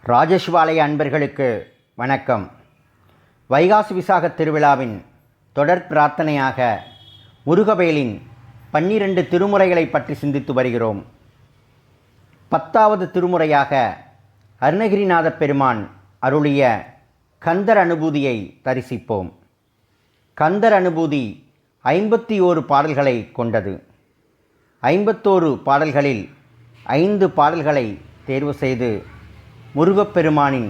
ராஜசிவாலய அன்பர்களுக்கு வணக்கம். வைகாசி விசாக திருவிழாவின் தொடர் பிரார்த்தனையாக முருகவேலின் 12 திருமுறைகளை பற்றி சிந்தித்து வருகிறோம். 10வது திருமுறையாக அருணகிரிநாத பெருமான் அருளிய கந்தர் அனுபூதியை தரிசிப்போம். கந்தர் அனுபூதி 51 பாடல்களை கொண்டது. 51 பாடல்களில் 5 பாடல்களை தேர்வு செய்து முருகப்பெருமானின்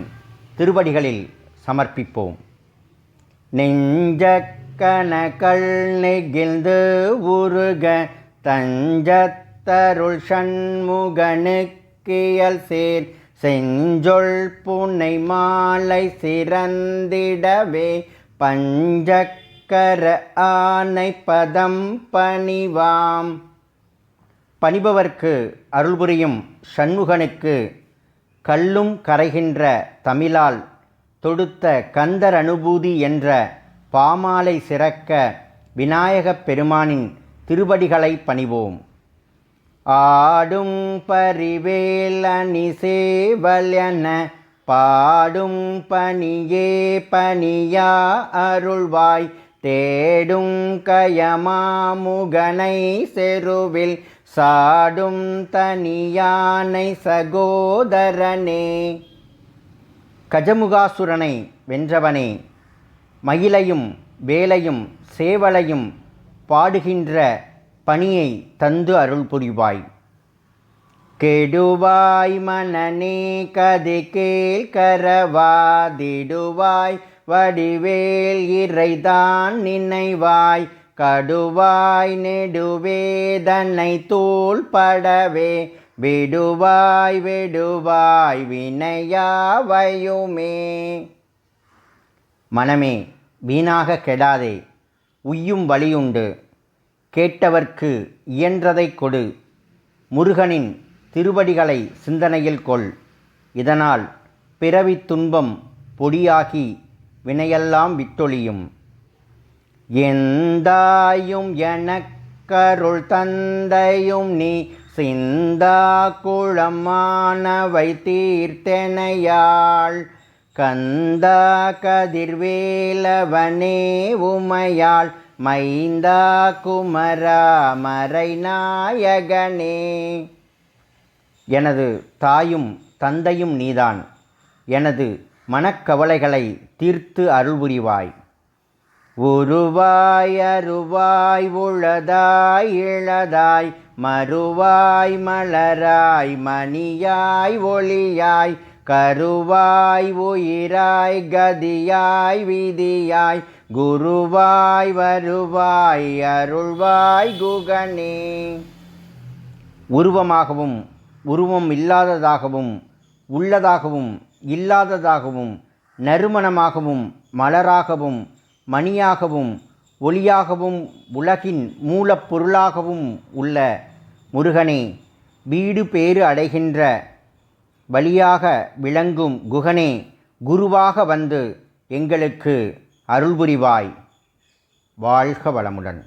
திருவடிகளில் சமர்ப்பிப்போம். நெஞ்சக்கனகள் நெகிழ்ந்து உருக தஞ்சத்தருள் சண்முகனுக்கியல் சேர் செஞ்சொல் புனை மாலை சிறந்திடவே பஞ்சக்கர ஆனை பதம் பணிவாம். பணிபவர்க்கு அருள்புரியும் சண்முகனுக்கு கல்லும் கரைகின்ற தமிழால் தொடுத்த கந்தர் அனுபூதி என்ற பாமாலை சிறக்க விநாயகப் பெருமானின் திருவடிகளை பணிவோம். ஆடும் பரிவேல் அணி சேவல்யன பாடும் பணியே பணியா அருள்வாய் தேடும் கயமாமுகனை செருவில் சாடும் தனியானை சகோதரனே. கஜமுகாசுரனை வென்றவனே, மயிலையும் வேலையும் சேவலையும் பாடுகின்ற பணியை தந்து அருள் புரிவாய். கெடுவாய் மனநே கதை கேள் கரவாதிடுவாய் வடிவேல் இறைதான் நினைவாய் கடுவாய் நெடுவேதனை தோள் படவே விடுவாய் விடுவாய் வினையாவையுமே. மனமே, வீணாக கெடாதே, உய்யும் வழியுண்டு. கேட்டவர்க்கு இயன்றதை கொடு. முருகனின் திருவடிகளை சிந்தனையில் கொள். இதனால் பிறவி துன்பம் பொடியாகி வினையெல்லாம் விட்டொழியும். எந்தாயும் எனக்கருள் தந்தையும் நீ சிந்தா குளமானவை தீர்த்தெனையாள் கந்தா கதிர்வேலவனே உமையாள் மைந்தா குமரா மறைநாயகனே. எனது தாயும் தந்தையும் நீதான். எனது மனக்கவலைகளை தீர்த்து அருள்புரிவாய். உருவாய் அருவாய் உளதாய் இளதாய் மறுவாய் மலராய் மணியாய் ஒளியாய் கருவாய் உயிராய் கதியாய் விதியாய் குருவாய் வருவாய் அருள்வாய் குகனே. உருவமாகவும் உருவம் இல்லாததாகவும் உள்ளதாகவும் இல்லாததாகவும் நறுமணமாகவும் மலராகவும் மணியாகவும் ஒளியாகவும் உலகின் மூலப்பொருளாகவும் உள்ள முருகனே, வீடு பேறு அடைகின்ற வழியாக விளங்கும் குகனே, குருவாக வந்து எங்களுக்கு அருள்புரிவாய். வாழ்க வளமுடன்.